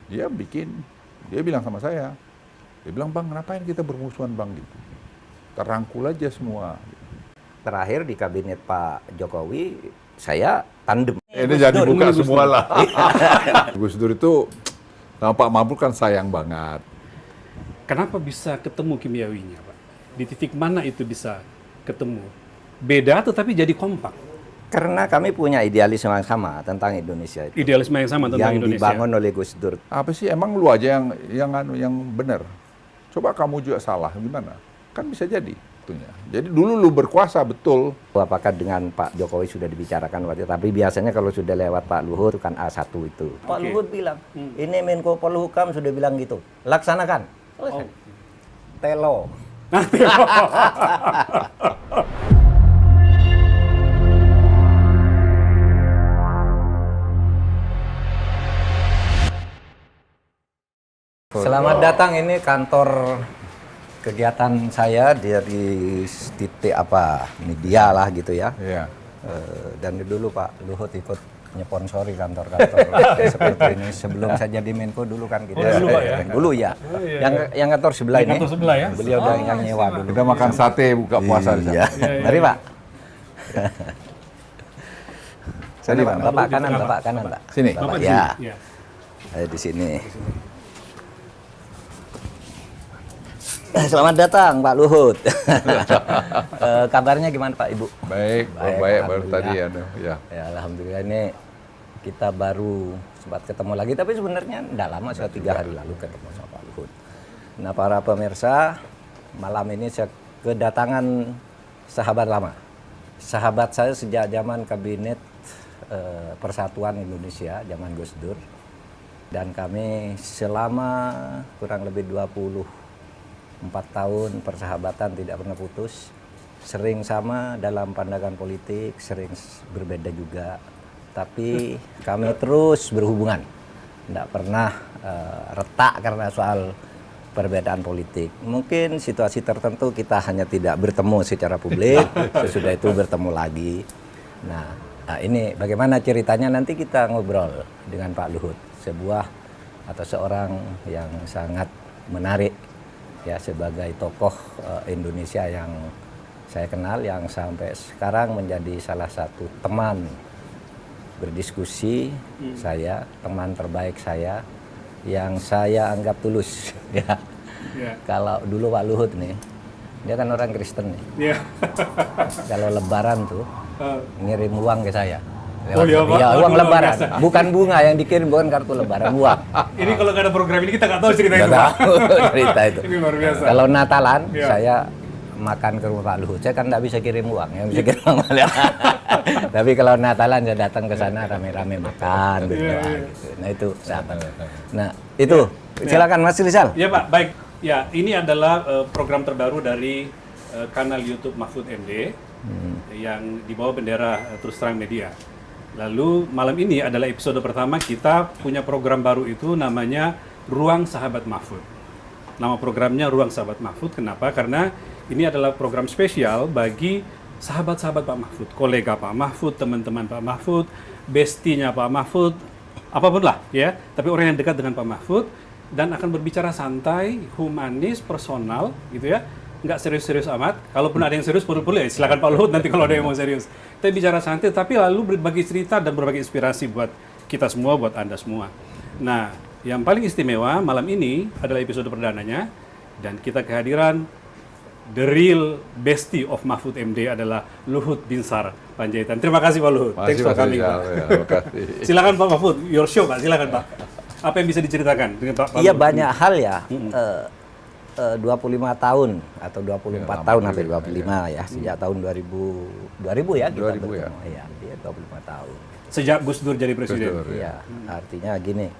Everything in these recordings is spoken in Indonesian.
dia bilang sama saya, dia bilang, "Bang, ngapain kita bermusuhan, Bang?" gitu. Terangkul aja semua. Terakhir di kabinet Pak Jokowi, saya tandem. Ini jadi buka semua lah. Gus Dur itu sama Pak Mahfud kan sayang banget. Kenapa bisa ketemu kimiawinya, Pak? Di titik mana itu bisa ketemu? Beda tetapi jadi kompak. Karena kami punya idealisme yang sama tentang Indonesia itu. Idealisme yang sama tentang Yang Indonesia. dibangun oleh Gus Dur. Apa sih, emang lu aja yang benar? Coba kamu juga salah, gimana? Kan bisa jadi itunya. Jadi dulu lu berkuasa betul. Apakah dengan Pak Jokowi sudah dibicarakan waktu itu? Tapi biasanya kalau sudah lewat Pak Luhut kan A1 itu. Pak Luhut bilang, ini Menko Polhukam sudah bilang gitu. Laksanakan. Selesai. Telo. Selamat datang, ini kantor kegiatan saya dari titik media lah gitu ya. Iya. Dan dulu Pak Luhut ikut nyponsori kantor-kantor seperti ini. Sebelum saya jadi Menko dulu kan kita. Dulu Pak ya? Dulu ya. Yang kantor sebelah ini. Kantor sebelah ya? Beliau yang nyewa dulu. Kita makan sate buka puasa di sana. Iya. Mari Pak. Sini Pak, Pak. Bapak Lalu kanan, di Bapak kanan Pak. Sini. Bapak, Bapak di ya. sini. Ya. Saya di sini. Selamat datang Pak Luhut. Kabarnya gimana Pak Ibu? Baik, baru tadi ya. Ya. Ya alhamdulillah, ini kita baru sempat ketemu lagi, tapi sebenarnya tidak lama, saya 3 hari lalu ketemu sama Pak Luhut. Nah para pemirsa, malam ini saya kedatangan sahabat lama. Sahabat saya sejak zaman kabinet Persatuan Indonesia, zaman Gus Dur. Dan kami selama kurang lebih 24 tahun persahabatan tidak pernah putus. Sering sama dalam pandangan politik, sering berbeda juga. Tapi kami terus berhubungan. Tidak pernah retak karena soal perbedaan politik. Mungkin situasi tertentu kita hanya tidak bertemu secara publik, sesudah itu bertemu lagi. Nah, ini bagaimana ceritanya nanti kita ngobrol dengan Pak Luhut. Sebuah atau seorang yang sangat menarik ya, sebagai tokoh Indonesia yang saya kenal, yang sampai sekarang menjadi salah satu teman berdiskusi saya, teman terbaik saya, yang saya anggap tulus ya. Kalau dulu Pak Luhut nih, dia kan orang Kristen nih. Kalau Lebaran tuh ngirim uang ke saya. Uang Lebaran, bukan bunga yang dikirim, bukan kartu Lebaran, uang. Ini kalau nggak ada program ini kita nggak tahu cerita itu. Cerita itu. Ini luar biasa. Kalau Natalan, saya makan ke rumah Pak Luhut, saya kan nggak bisa kirim uang, yang bisa kirim uang. Tapi kalau Natalan saya datang ke sana rame-rame makan, berdoa gitu. Nah itu sahabat. Nah itu, silakan Mas Rizal. Ya Pak, baik. Ya, ini adalah program terbaru dari kanal YouTube Mahfud MD yang di bawah bendera Terus Terang Media. Lalu malam ini adalah episode pertama, kita punya program baru itu namanya Ruang Sahabat Mahfud. Nama programnya Ruang Sahabat Mahfud. Kenapa? Karena ini adalah program spesial bagi sahabat-sahabat Pak Mahfud, kolega Pak Mahfud, teman-teman Pak Mahfud, bestinya Pak Mahfud, apapun lah ya. Tapi orang yang dekat dengan Pak Mahfud dan akan berbicara santai, humanis, personal gitu ya. Nggak serius-serius amat. Kalaupun ada yang serius, boleh silakan Pak Luhut nanti kalau ada yang mau serius. Kita bicara santai, tapi lalu berbagi cerita dan berbagi inspirasi buat kita semua, buat Anda semua. Nah, yang paling istimewa malam ini adalah episode perdananya, dan kita kehadiran the real bestie of Mahfud MD adalah Luhut Binsar Panjaitan. Terima kasih Pak Luhut. Thanks for coming, Pak. Silakan Pak Mahfud, your show Pak, silakan Pak. Apa yang bisa diceritakan dengan Pak Luhut? Iya, banyak hal ya. 25 tahun atau 24 tahun sampai 25 ya, sejak tahun 2000 ya kita 2000 bertemu. ya. Iya, dia 25 tahun. Sejak Gus Dur jadi presiden. Iya, artinya gini.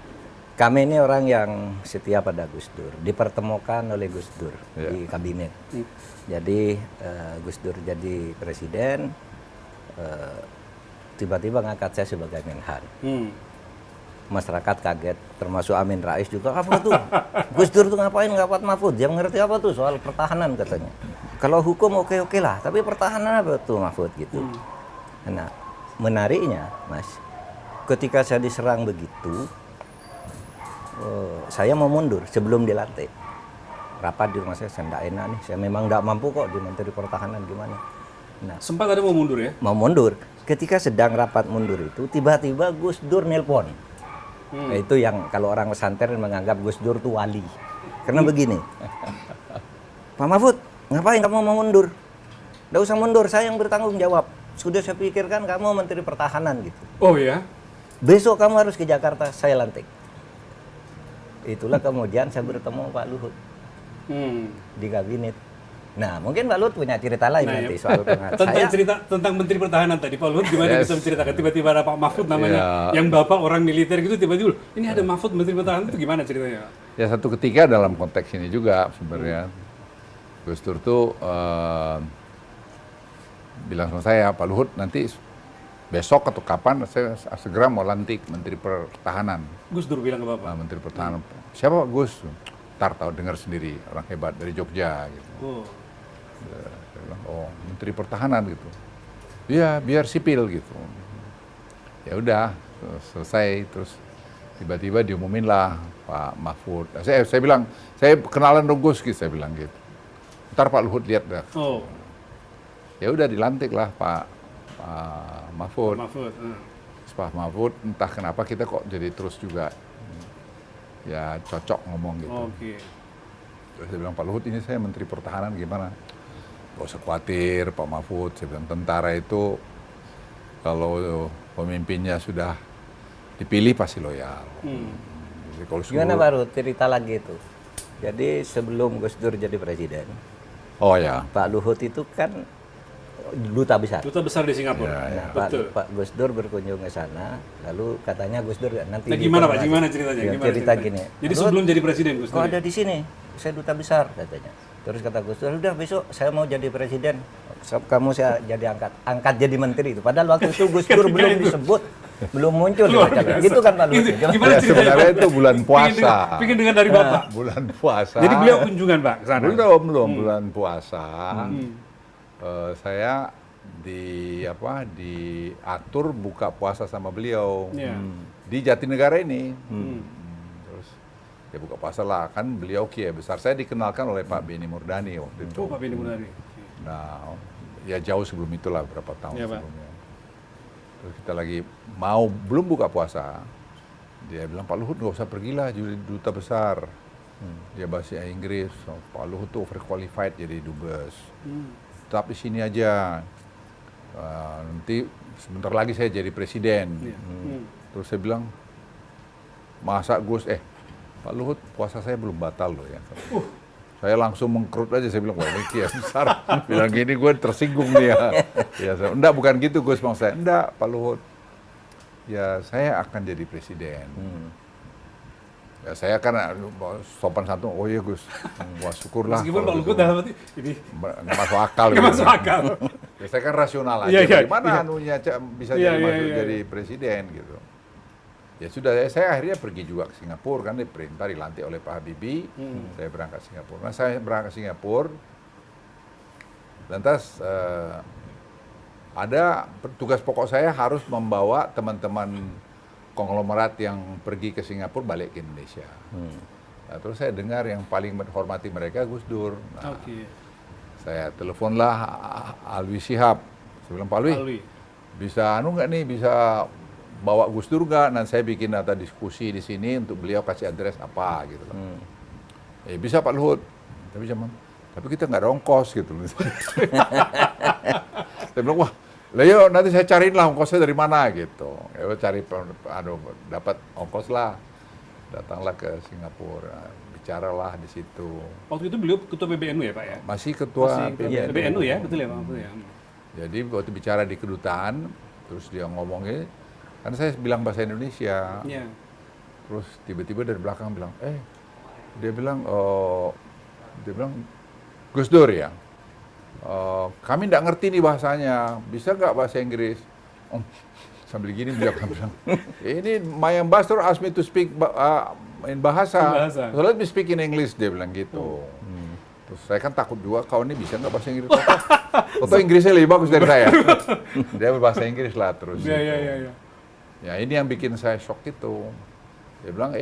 Kami ini orang yang setia pada Gus Dur, dipertemukan oleh Gus Dur di kabinet. Jadi Gus Dur jadi presiden, tiba-tiba ngangkat saya sebagai Menhan. Masyarakat kaget, termasuk Amin Rais juga, apa tuh? Gus Dur tuh ngapain ngangkat Mahfud? Dia mengerti apa tuh soal pertahanan katanya. Kalau hukum oke-oke lah, tapi pertahanan apa tuh Mahfud gitu. Nah, menariknya Mas, ketika saya diserang begitu, saya mau mundur sebelum dilantik. Rapat di rumah saya nggak enak nih, saya memang nggak mampu kok di Menteri Pertahanan gimana. Nah, Sempat ada mau mundur ya? mau mundur. Ketika sedang rapat mundur itu, tiba-tiba Gus Dur nelpon. Nah, itu yang kalau orang pesantren menganggap Gus Dur itu wali. Karena begini, Pak Mahfud, ngapain kamu mau mundur? Nggak usah mundur, saya yang bertanggung jawab. Sudah saya pikirkan kamu Menteri Pertahanan gitu. Oh ya? Besok kamu harus ke Jakarta, saya lantik. Itulah kemudian saya bertemu Pak Luhut di kabinet. Nah, mungkin Pak Luhut punya cerita lain Nah, nanti ya. soal pengalaman. Tentang Saya cerita tentang Menteri Pertahanan tadi, Pak Luhut gimana bisa menceritakan? Tiba-tiba ada Pak Mahfud namanya, yang bapak orang militer gitu, tiba-tiba ini ada Mahfud Menteri Pertahanan, itu gimana ceritanya? Ya satu ketika dalam konteks ini juga sebenarnya Gus Dur tuh bilang sama saya, Pak Luhut nanti besok atau kapan saya segera mau lantik Menteri Pertahanan. Gus Dur bilang ke bapak. Nah, Menteri Pertahanan. Siapa Pak Gus? Ntar tahu dengar sendiri, orang hebat dari Jogja gitu. Oh. Saya bilang, oh Menteri Pertahanan gitu. Iya, biar sipil gitu. Ya udah, selesai terus tiba-tiba diumumin lah Pak Mahfud. Saya bilang, saya kenalan dong Gus gitu, saya bilang gitu. Ntar Pak Luhut lihat dah. Oh. Ya udah dilantik lah Pak Mahfud. Mahfud. Pak Mahfud entah kenapa kita kok jadi terus juga ya cocok ngomong gitu. Oke. Terus saya bilang, Pak Luhut ini saya Menteri Pertahanan gimana? Gak usah khawatir Pak Mahfud, saya bilang tentara itu kalau pemimpinnya sudah dipilih pasti loyal. Jadi kalau gimana baru cerita lagi itu. Jadi sebelum Gus Dur jadi presiden, oh ya, Pak Luhut itu kan duta besar. Duta besar di Singapura. Ya, ya. Nah, Betul. Pak Gus Dur berkunjung ke sana, lalu katanya Gus Dur nanti. Nah, gimana Pak? dikonfirmasi. Gimana ceritanya? Ya, Gimana cerita ceritanya? gini. Jadi Luhut, sebelum jadi presiden Gus kok Dur. ada di sini? Saya duta besar katanya. Terus kata Gus Dur, udah besok saya mau jadi presiden. Kamu saya jadi angkat jadi menteri itu. Padahal waktu itu Gus Dur belum disebut, belum muncul. Luar Gitu biasa. kan Pak Luhut. Itu, Gimana? gimana ya ceritanya? sebenarnya itu bulan puasa. Pengen dengar dari bapak. Bulan puasa. Jadi beliau kunjungan Pak ke sana. Belum bulan puasa. Saya diatur buka puasa sama beliau Iya. di Jatinegara ini. Terus ya buka puasa lah, kan beliau kiai besar. Saya dikenalkan oleh Pak Beni Murdani waktu itu. Oh, Pak Benny Murdani. Nah, ya jauh sebelum itulah, berapa tahun Iya, Pak. sebelumnya. Terus kita lagi belum buka puasa, dia bilang, Pak Luhut nggak usah pergilah jadi duta besar. Dia bahasa Inggris, Pak Luhut tuh overqualified jadi dubes. Tetap di sini aja. Nanti sebentar lagi saya jadi presiden. Iya. Terus saya bilang, masa Gus, Pak Luhut puasa saya belum batal loh ya. Saya langsung mengkerut aja, saya bilang, wah ini kiai besar. Bilang gini gue tersinggung nih ya. Ya enggak, bukan gitu Gus, maksud saya. Enggak, Pak Luhut. Ya saya akan jadi presiden. Ya saya kan sopan santun, oh iya Gus. Wah syukurlah. Meskipun Pak kalau Luhut gitu. dalam arti ini Nggak masuk akal. nggak gitu. masuk akal. Ya saya kan rasional aja. Iya, iya, Gimana iya. anunya bisa Iya, jadi iya, masuk iya. jadi presiden gitu. Ya sudah, saya akhirnya pergi juga ke Singapura, kan diperintah dilantik oleh Pak Habibie. Saya berangkat Singapura. Nah saya berangkat Singapura, lantas ada tugas pokok saya harus membawa teman-teman konglomerat yang pergi ke Singapura balik ke Indonesia. Nah, terus saya dengar yang paling menghormati mereka Gus Dur. Nah, Oke. saya teleponlah Alwi Shihab. Saya bilang, Pak Alwi, Alwi. bisa nggak nih, bisa bawa Gus Dur nggak? Nanti saya bikin data diskusi di sini untuk beliau kasih address apa gitu loh. Bisa Pak Luhut. Tapi kita nggak ada ongkos gitu loh. Saya bilang, wah, lah yuk nanti saya cariin lah ongkosnya dari mana gitu. Ya udah cari dapat ongkos lah. Datanglah ke Singapura, bicaralah di situ. Waktu itu beliau ketua PBNU ya Pak ya? Masih ketua Masih PBNU ya, betul ya Pak? Betul ya. Jadi waktu bicara di kedutaan, terus dia ngomongnya, kan saya bilang bahasa Indonesia. Iya. Terus tiba-tiba dari belakang bilang, dia bilang, Gus Dur ya, kami nggak ngerti nih bahasanya, bisa nggak bahasa Inggris? Sambil gini dia bilang, ini my ambassador asked me to speak in bahasa. So let me speak in English, dia bilang gitu. Terus saya kan takut juga, kau ini bisa nggak bahasa Inggris? Atau Inggrisnya lebih bagus dari saya. Dia berbahasa Inggris lah terus. Iya. Ya ini yang bikin saya shock itu. Dia bilang,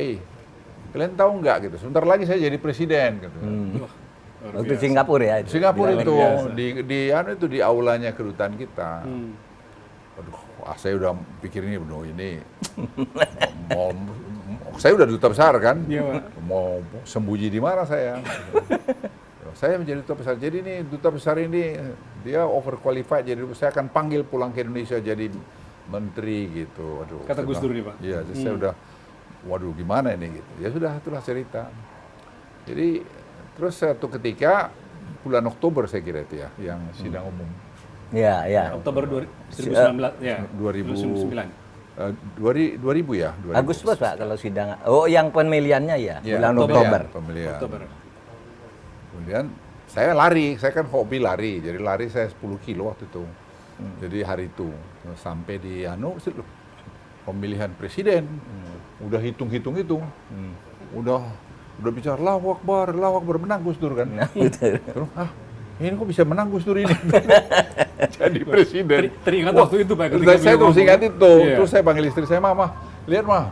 kalian tahu nggak gitu, sebentar lagi saya jadi presiden gitu. Wah, luar Waktu biasa. Singapura ya itu. Singapura Luar itu biasa. itu di aulanya kedutaan kita. Hmm. Aduh, saya udah pikir ini, mau saya udah duta besar kan, Iya, Pak. mau sembunyi di mana saya? Saya menjadi duta besar. Jadi ini duta besar ini dia overqualified, jadi saya akan panggil pulang ke Indonesia jadi menteri gitu. Aduh, Kata saya Gus Dur bilang, nih, Pak. Iya, jadi saya udah, waduh gimana ini gitu. Ya sudah, itulah cerita. Jadi terus satu ketika bulan Oktober saya kira itu ya, yang sidang umum. Iya, iya. Oktober 2019 ya. 2000. 2009. 2000 ya? 2000. Agustus Pak kalau sidang. Oh, yang pemilihannya ya, Ya, bulan Oktober. Oktober. Ya, pemilihan. Oktober. Kemudian saya lari, saya kan hobi lari, jadi lari saya 10 kilo waktu itu. Jadi hari itu sampai di pemilihan presiden, udah hitung, udah bicara Allahu Akbar menang Gus Dur kan. Nah, betul. Terus ini kok bisa menang Gus Dur ini? Jadi presiden. Teringat Wah, waktu itu Pak. ketika saya beliau terus ngomong. ingat itu. Iya. Terus saya panggil istri saya, Mama, lihat mah,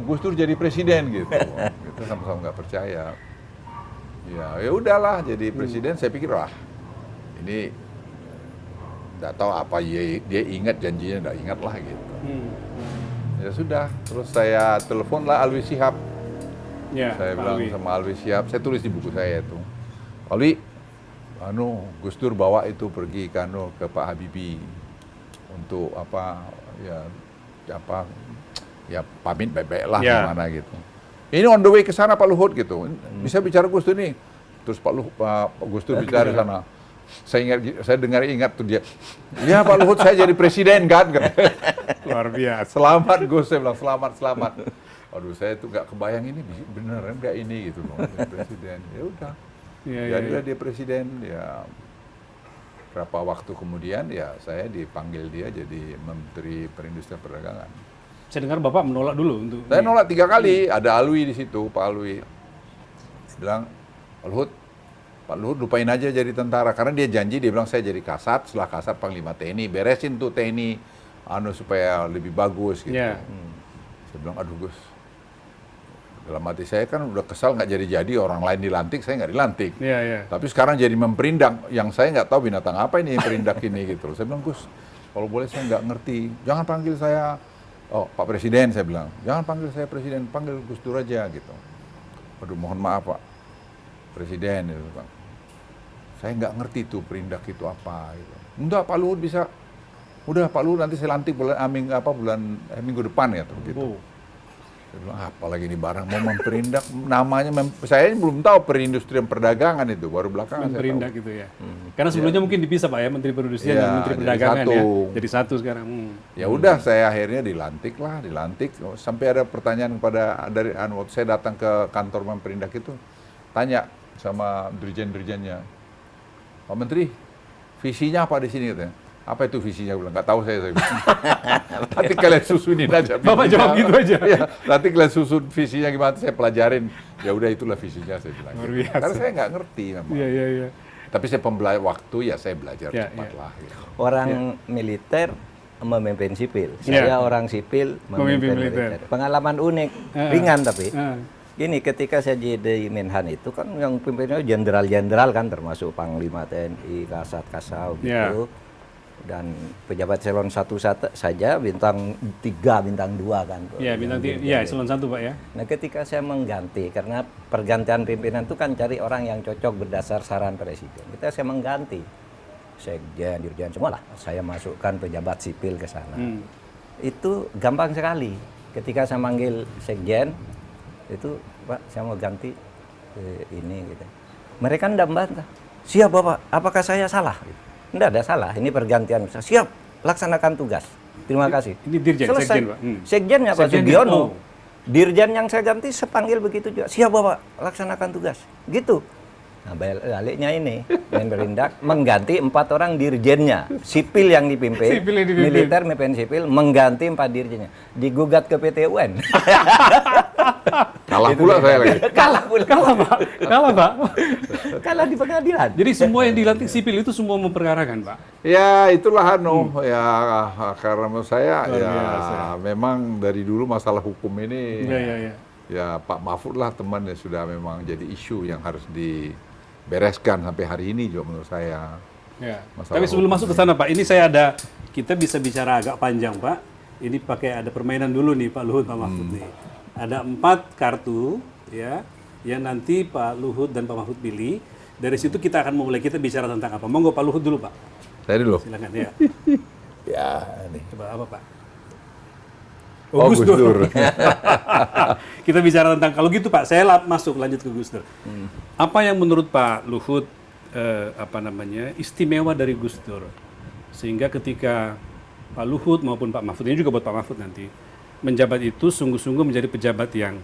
Gus Dur jadi presiden gitu. Kita sama-sama nggak percaya. Ya udahlah jadi presiden. Saya pikir ini nggak tahu apa dia ingat janjinya, nggak ingat lah gitu. Ya sudah. Terus saya telepon lah Alwi Shihab. Ya, Saya Pak bilang Alwi. sama Alwi Shihab, saya tulis di buku saya itu, Alwi, Gus Dur bawa itu pergi ke Pak Habibie untuk pamit baik-baik lah Ya. gimana gitu. Ini on the way ke sana Pak Luhut gitu, bisa bicara Gus Dur nih. Terus Pak Gus Dur bicara di sana. Saya ingat tuh dia, ya Pak Luhut saya jadi presiden kan. Luar biasa. Selamat Gus, saya bilang selamat. Aduh saya tuh nggak kebayang ini beneran nggak ini gitu loh, jadi presiden. Ya udah, Iya, jadilah iya. dia presiden. Ya berapa waktu kemudian ya saya dipanggil dia jadi Menteri Perindustrian Perdagangan. Saya dengar Bapak menolak dulu untuk Saya nolak 3 kali, ada Alwi di situ, Pak Alwi bilang, Pak Luhut lupain aja jadi tentara, karena dia janji, dia bilang saya jadi Kasat, setelah Kasat Panglima TNI, beresin tuh TNI supaya lebih bagus gitu. Ya. Saya bilang, aduh Gus, dalam hati saya kan udah kesal nggak jadi orang lain dilantik, saya nggak dilantik. Iya, iya. Tapi sekarang jadi memperindak, yang saya nggak tahu binatang apa ini yang perindak ini gitu. Saya bilang, Gus, kalau boleh saya nggak ngerti, jangan panggil saya, Pak Presiden, saya bilang, jangan panggil saya Presiden, panggil Gus Dur aja gitu. Aduh, mohon maaf Pak Presiden, gitu, Pak. Saya nggak ngerti tuh perindak itu apa gitu. Enggak, Pak Luhut bisa. Udah Pak Luhut nanti saya lantik minggu depan ya tuh gitu. Oh. Saya bilang, apalagi ini barang mau memperindak, namanya saya belum tahu perindustrian perdagangan itu, baru belakangan saya Memperindak tahu. gitu ya. Karena sebelumnya mungkin dipisah Pak ya, Menteri Perindustrian Iya, dan Menteri jadi Perdagangan satu. ya. Jadi satu sekarang. Ya udah, saya akhirnya dilantik. Sampai ada pertanyaan waktu saya datang ke kantor memperindak itu, tanya sama dirjen-dirjennya, Pak Menteri, visinya apa di sini katanya? Apa itu visinya? Bilang, nggak tahu saya bilang. Nanti kalian susunin aja. Bapak visinya. jawab gitu aja. Ya, nanti kalian susun visinya gimana, saya pelajarin. Ya udah itulah visinya, saya bilang. Luar gitu. biasa. Karena saya nggak ngerti memang. Iya, iya, iya. Tapi saya waktu ya saya belajar Ya, cepat ya. lah. Gitu. Orang militer memimpin sipil. Ya. Saya orang sipil Memimpin memimpin militer. militer. Pengalaman unik, Ah. ringan tapi. Ah. Gini, ketika saya jadi Menhan itu kan yang pimpinnya jenderal-jenderal kan, termasuk Panglima TNI, Kasat, Kasau gitu. Ya. Dan pejabat eselon 1 saja bintang 3, bintang 2 kan. Iya, bintang tiga. Iya, eselon 1 Pak ya. Nah, ketika saya mengganti, karena pergantian pimpinan itu kan cari orang yang cocok berdasar saran presiden. Saya mengganti sekjen, dirjen, semua lah. Saya masukkan pejabat sipil ke sana. Itu gampang sekali. Ketika saya manggil sekjen, itu Pak, saya mau ganti ini gitu. Mereka tidak membantah. Siap Bapak, apakah saya salah? Tidak ada salah, ini pergantian. Siap, laksanakan tugas. Terima kasih. Ini dirjen, Selesai. sekjen, Pak. Sekjennya Pak Sekjen, Sugiono. oh. Dirjen yang saya ganti sepanggil begitu juga. Siap Bapak, laksanakan tugas. Gitu. Nah, baliknya ini, Menperindak mengganti 4 orang dirjennya. Sipil yang dipimpin, Sipil yang dipimpin. militer mimpin sipil, mengganti 4 dirjennya. Digugat ke PT UN. Kalah pula saya lagi. Kalah pula. Kalah Pak. Kalah Pak. Kalah di pengadilan. Jadi semua yang dilantik sipil itu semua memperkarakan Pak. Ya itulah ya karena menurut saya Luar ya biasa. memang dari dulu masalah hukum ini Iya, iya, iya. ya Pak Mahfud lah teman yang sudah memang jadi isu yang harus dibereskan sampai hari ini juga menurut saya. Ya. Masalah Tapi sebelum hukum masuk ke sana Pak, ini kita bisa bicara agak panjang Pak. Ini pakai ada permainan dulu nih Pak Luhut, Pak Mahfud nih. Ada 4 kartu ya, yang nanti Pak Luhut dan Pak Mahfud pilih. Dari situ kita akan mulai kita bicara tentang apa. Monggo Pak Luhut dulu Pak. Saya dulu. Silakan ya. Ya, ini. Coba apa Pak? Oh, Gus Dur. Kita bicara tentang kalau gitu Pak, saya lanjut ke Gus Dur. Apa yang menurut Pak Luhut istimewa dari Gus Dur sehingga ketika Pak Luhut maupun Pak Mahfud, ini juga buat Pak Mahfud nanti, menjabat itu sungguh-sungguh menjadi pejabat yang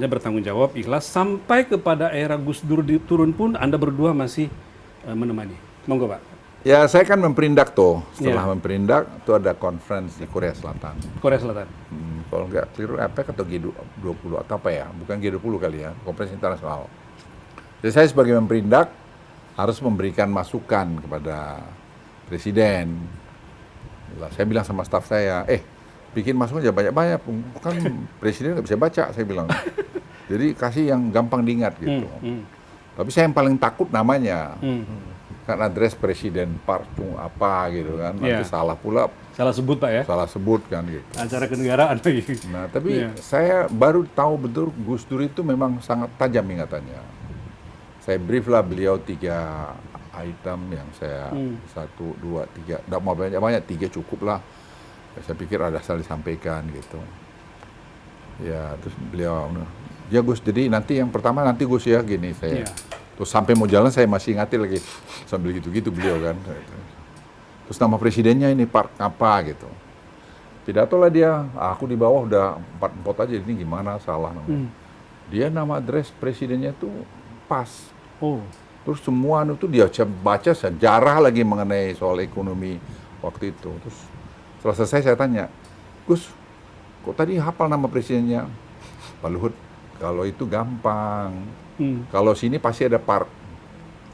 bertanggung jawab, ikhlas, sampai kepada era Gus Dur turun pun Anda berdua masih menemani. Monggo Pak. Ya, saya kan memperindak tuh. Setelah Iya. memperindak, itu ada conference di Korea Selatan. Korea Selatan. Kalau nggak keliru APEC atau G20 atau apa ya, bukan G20 kali ya, konferensi internasional. Jadi saya sebagai memperindak harus memberikan masukan kepada presiden. Lah, saya bilang sama staf saya, bikin masukan jangan banyak-banyak, kan presiden nggak bisa baca, saya bilang. Jadi kasih yang gampang diingat gitu. Tapi saya yang paling takut namanya. Kan address presiden Park Chung apa gitu kan, nanti Iya. salah pula, Salah sebut Pak ya. salah sebut kan gitu. Acara kenegaraan lagi. Nah, tapi Iya. saya baru tahu betul Gus Dur itu memang sangat tajam ingatannya. Saya brief lah beliau 3 item yang saya 1, 2, 3, tidak mau banyak-banyak, 3 cukup lah. Saya pikir ada asal disampaikan gitu. Ya, terus beliau, ya Gus, jadi nanti yang pertama nanti Gus ya gini saya. Iya. Terus sampai mau jalan saya masih ingatin lagi sambil gitu-gitu beliau kan. Terus nama presidennya ini Park apa gitu. Pidato lah dia, aku di bawah udah 4 aja, ini gimana salah namanya. Dia nama address presidennya tuh pas. Oh. Terus semua itu dia baca sejarah lagi mengenai soal ekonomi waktu itu. Terus setelah selesai saya tanya, Gus, kok tadi hafal nama presidennya? Pak Luhut, kalau itu gampang. Kalau sini pasti ada Park.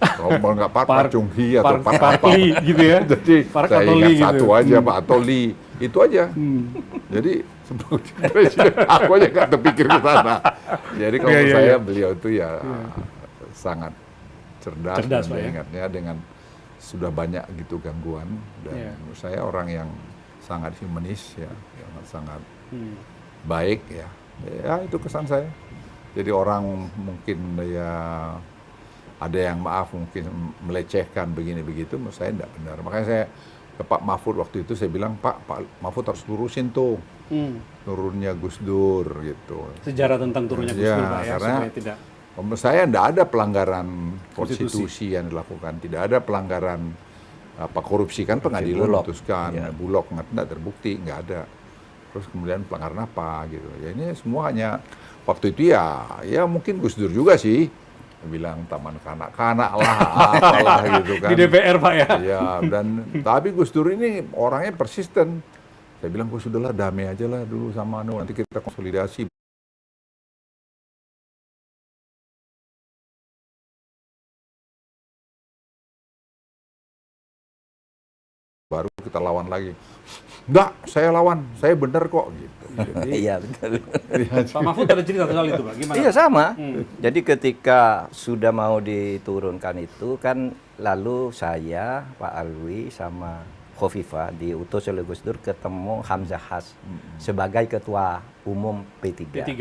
Kalau mau nggak Park Chung Hee atau Park apa. Lee gitu ya. Jadi Park saya atau ingat Lee gitu. satu aja Pak atau Lee. Itu aja. Jadi sebelum presiden, aku aja nggak terpikir ke sana. Jadi kalau Iya, iya, saya iya. beliau itu ya sangat cerdas Cerdas, dan Pak, ya. ingatnya dengan sudah banyak gitu gangguan dan Iya. menurut saya orang yang sangat humanis ya, sangat baik ya. Ya itu kesan saya. Jadi orang mungkin ya ada yang maaf mungkin melecehkan begini begitu, menurut saya tidak benar. Makanya saya ke Pak Mahfud waktu itu saya bilang, Pak Mahfud harus lurusin tuh turunnya Gus Dur gitu. Sejarah tentang turunnya Gus Ya, Dur Pak ya, karena supaya tidak. menurut saya tidak ada pelanggaran Konstitusi. konstitusi yang dilakukan, tidak ada pelanggaran korupsi kan pengadilan Bulog. memutuskan, Bulog tidak terbukti, nggak ada. Terus kemudian pelanggaran apa gitu. Ya ini semua hanya waktu itu ya mungkin Gus Dur juga sih bilang taman kanak-kanak lah, apalah gitu kan. Di DPR Pak ya. Ya, dan tapi Gus Dur ini orangnya persisten. Saya bilang, Gus sudahlah damai aja lah dulu sama nanti kita konsolidasi. Baru kita lawan lagi. Enggak, saya lawan, saya benar kok gitu. Jadi, Iya betul. Pak Mahfud ada cerita soal itu Pak, gimana? Iya sama. Jadi ketika sudah mau diturunkan itu kan lalu saya, Pak Alwi sama Khofifah diutus oleh Gus Dur ketemu Hamzah Has sebagai ketua umum P3. P3.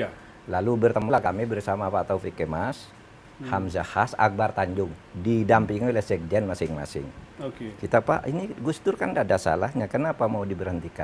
Lalu bertemulah kami bersama Pak Taufik Kemas, Hamzah Has, Akbar Tanjung didampingi oleh sekjen masing-masing. Oke. Kita Pak, ini Gus Dur kan tidak ada salahnya, kenapa mau diberhentikan?